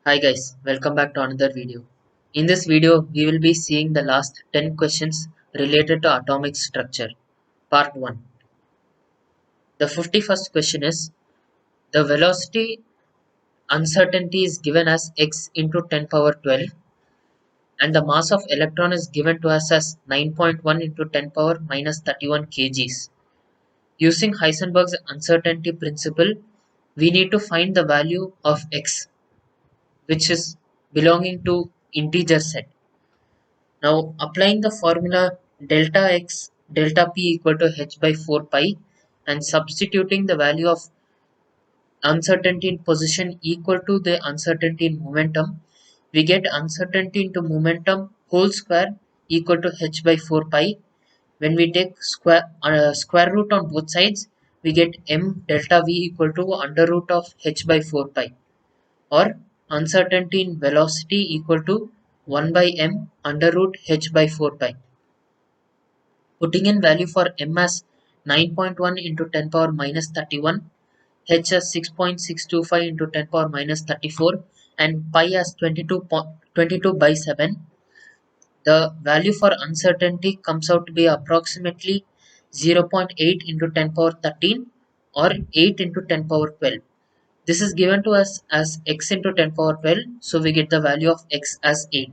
Hi guys, welcome back to another video. In this video, we will be seeing the last 10 questions related to atomic structure. Part 1. The 51st question is, the velocity uncertainty is given as x into 10 power 12 and the mass of electron is given to us as 9.1 into 10 power minus 31 kgs. Using Heisenberg's uncertainty principle, we need to find the value of x, which is belonging to integer set. Now applying the formula delta x delta p equal to h by 4 pi and substituting the value of uncertainty in position equal to the uncertainty in momentum, we get uncertainty into momentum whole square equal to h by 4 pi. When we take square root on both sides, we get m delta v equal to under root of h by 4 pi, or uncertainty in velocity equal to 1 by m under root h by 4 pi. Putting in value for m as 9.1 into 10 power minus 31, h as 6.625 into 10 power minus 34, and pi as 22 by 7, the value for uncertainty comes out to be approximately 0.8 into 10 power 13 or 8 into 10 power 12. This is given to us as x into 10 power 12, so we get the value of x as 8.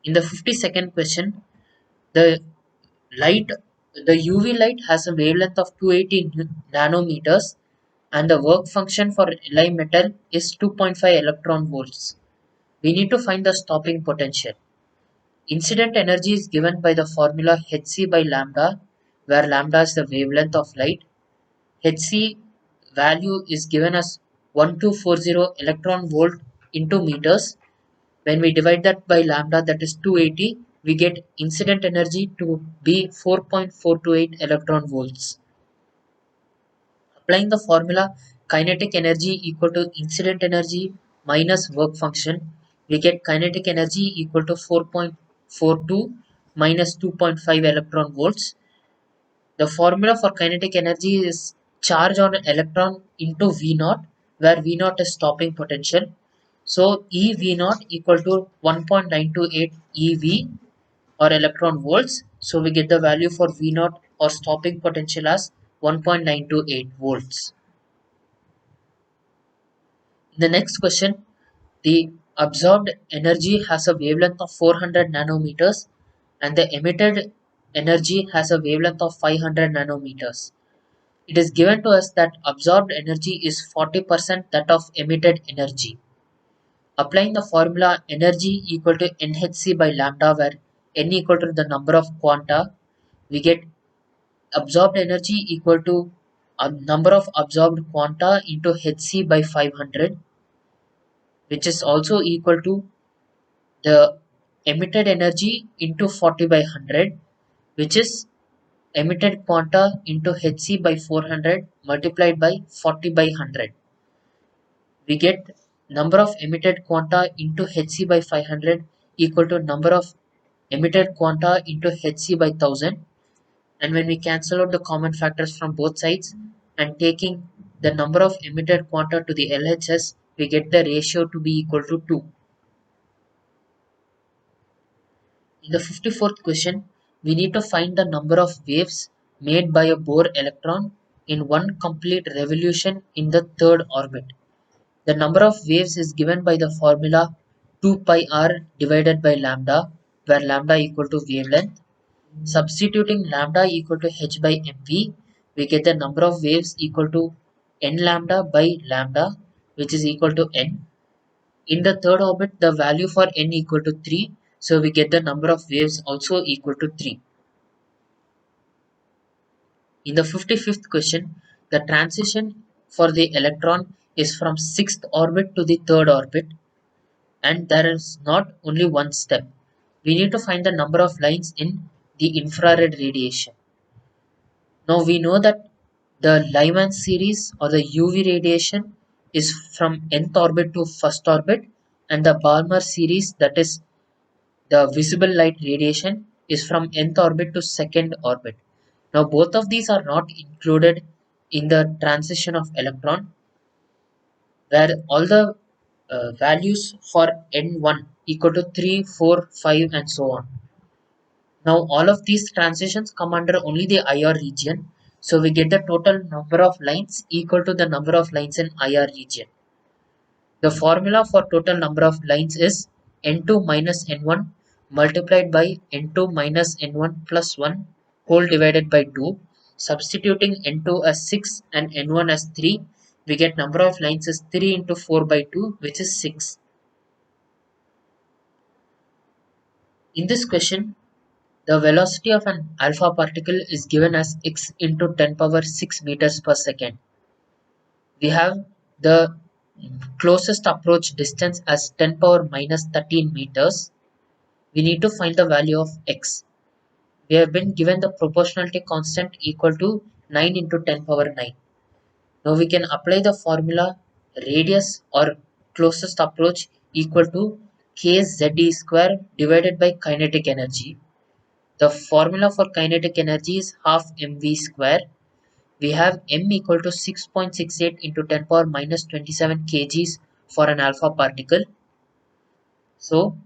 In the 52nd question, the light the UV light has a wavelength of 280 nanometers and the work function for Li metal is 2.5 electron volts. We need to find the stopping potential. Incident energy is given by the formula Hc by lambda, where lambda is the wavelength of light. Hc value is given as 1240 electron volt into meters. When we divide that by lambda, that is 280, we get incident energy to be 4.428 electron volts. Applying the formula kinetic energy equal to incident energy minus work function, we get kinetic energy equal to 4.42 minus 2.5 electron volts. The formula for kinetic energy is charge on an electron into V naught, where V naught is stopping potential. So E V naught equal to 1.928 eV or electron volts. So we get the value for V naught or stopping potential as 1.928 volts. In the next question, the absorbed energy has a wavelength of 400 nanometers and the emitted energy has a wavelength of 500 nanometers. It is given to us that absorbed energy is 40% that of emitted energy. Applying the formula energy equal to nhc by lambda, where n equal to the number of quanta, we get absorbed energy equal to a number of absorbed quanta into hc by 500, which is also equal to the emitted energy into 40 by 100, which is emitted quanta into hc by 400 multiplied by 40 by 100. We get number of emitted quanta into hc by 500 equal to number of emitted quanta into hc by 1000, and when we cancel out the common factors from both sides and taking the number of emitted quanta to the LHS, we get the ratio to be equal to 2. In the 54th question, we need to find the number of waves made by a Bohr electron in one complete revolution in the third orbit. The number of waves is given by the formula 2 pi r divided by lambda, where lambda equal to wavelength. Substituting lambda equal to h by mv, we get the number of waves equal to n lambda by lambda, which is equal to n. In the third orbit, the value for n equal to 3, so we get the number of waves also equal to 3. In the 55th question, the transition for the electron is from 6th orbit to the third orbit, and there is not only one step. We need to find the number of lines in the infrared radiation. Now we know that the Lyman series or the UV radiation is from nth orbit to first orbit, and the Balmer series, that is the visible light radiation, is from nth orbit to second orbit. Now both of these are not included in the transition of electron, where all the values for n1 equal to 3, 4, 5 and so on. Now all of these transitions come under only the IR region. So we get the total number of lines equal to the number of lines in IR region. The formula for total number of lines is n2 minus n1 multiplied by n2 minus n1 plus 1 whole divided by 2. Substituting n2 as 6 and n1 as 3, we get number of lines is 3 into 4 by 2, which is 6. In this question, the velocity of an alpha particle is given as x into 10 power 6 meters per second. We have the closest approach distance as 10 power minus 13 meters. We need to find the value of x. We have been given the proportionality constant equal to 9 into 10 power 9. Now we can apply the formula radius or closest approach equal to kZe square divided by kinetic energy. The formula for kinetic energy is half mv square. We have m equal to 6.68 into 10 power minus 27 kgs for an alpha particle. So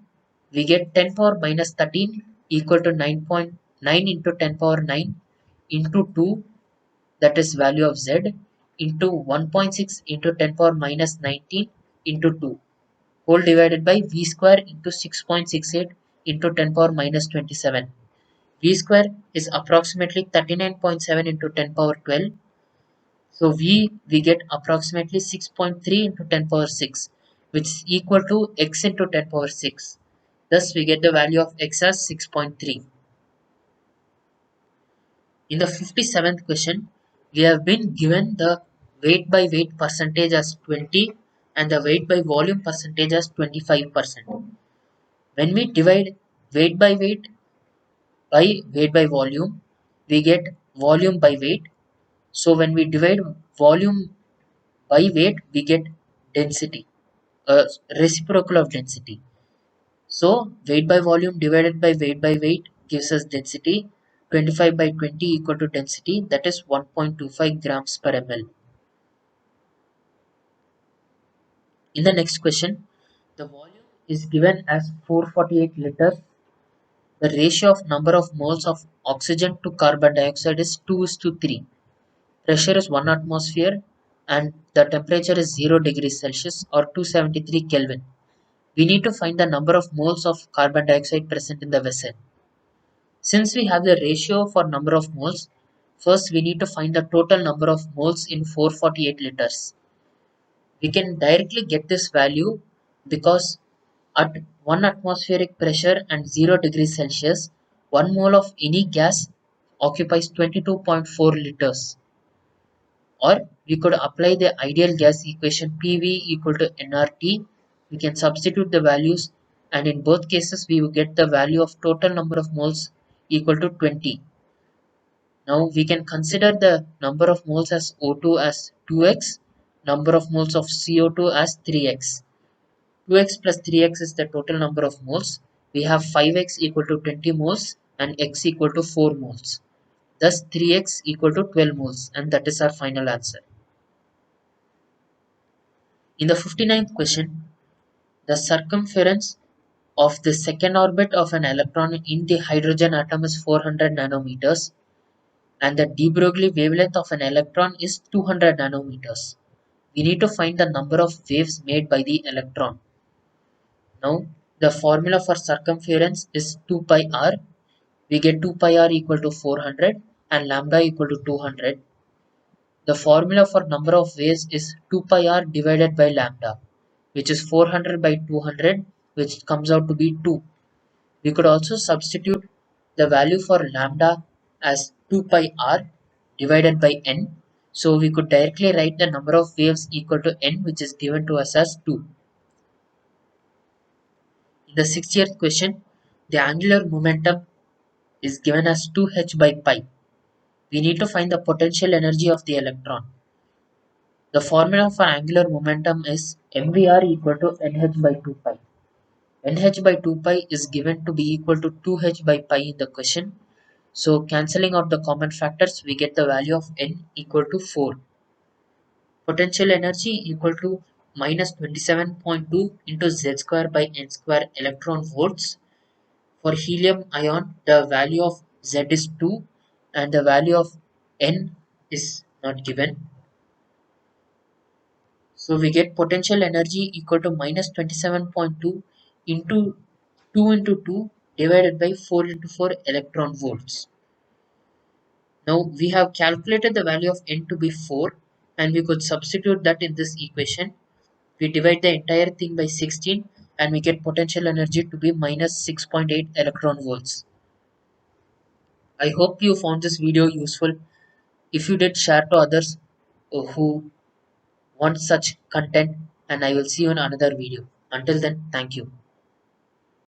we get 10 power minus 13 equal to 9.9 into 10 power 9 into 2, that is value of z, into 1.6 into 10 power minus 19 into 2 whole divided by v square into 6.68 into 10 power minus 27. V square is approximately 39.7 into 10 power 12. So we get approximately 6.3 into 10 power 6, which is equal to x into 10 power 6. Thus we get the value of x as 6.3. In the 57th question, we have been given the weight by weight percentage as 20 and the weight by volume percentage as 25%. When we divide weight by volume, we get volume by weight. So when we divide volume by weight, we get density, reciprocal of density. So weight by volume divided by weight gives us density. 25 by 20 equal to density, that is 1.25 grams per ml. In the next question, the volume is given as 448 liters. The ratio of number of moles of oxygen to carbon dioxide is 2:3. Pressure is 1 atmosphere and the temperature is 0 degrees Celsius or 273 Kelvin. We need to find the number of moles of carbon dioxide present in the vessel. Since we have the ratio for number of moles, first we need to find the total number of moles in 448 liters. We can directly get this value because at 1 atmospheric pressure and 0 degrees Celsius, 1 mole of any gas occupies 22.4 liters. Or we could apply the ideal gas equation PV equal to nRT. We can substitute the values and in both cases we will get the value of total number of moles equal to 20. Now we can consider the number of moles as O2 as 2x, number of moles of CO2 as 3x. 2x plus 3x is the total number of moles. We have 5x equal to 20 moles and x equal to 4 moles. Thus 3x equal to 12 moles, and that is our final answer. In the 59th question, the circumference of the second orbit of an electron in the hydrogen atom is 400 nanometers and the de Broglie wavelength of an electron is 200 nanometers. We need to find the number of waves made by the electron. Now, the formula for circumference is 2 pi r. We get 2 pi r equal to 400 and lambda equal to 200. The formula for number of waves is 2 pi r divided by lambda, which is 400 by 200, which comes out to be 2. We could also substitute the value for lambda as 2 pi r divided by n. So we could directly write the number of waves equal to n, which is given to us as 2. In the 60th question, the angular momentum is given as 2h by pi. We need to find the potential energy of the electron. The formula for angular momentum is mvr equal to nh by 2 pi. nh by 2 pi is given to be equal to 2h by pi in the question. So cancelling out the common factors, we get the value of n equal to 4. Potential energy equal to minus 27.2 into Z square by N square electron volts. For helium ion, the value of Z is 2 and the value of N is not given. So we get potential energy equal to minus 27.2 into 2 into 2 divided by 4 into 4 electron volts. Now we have calculated the value of N to be 4 and we could substitute that in this equation. We divide the entire thing by 16 and we get potential energy to be minus 6.8 electron volts. I hope you found this video useful. If you did, share to others who want such content, and I will see you in another video. Until then, thank you.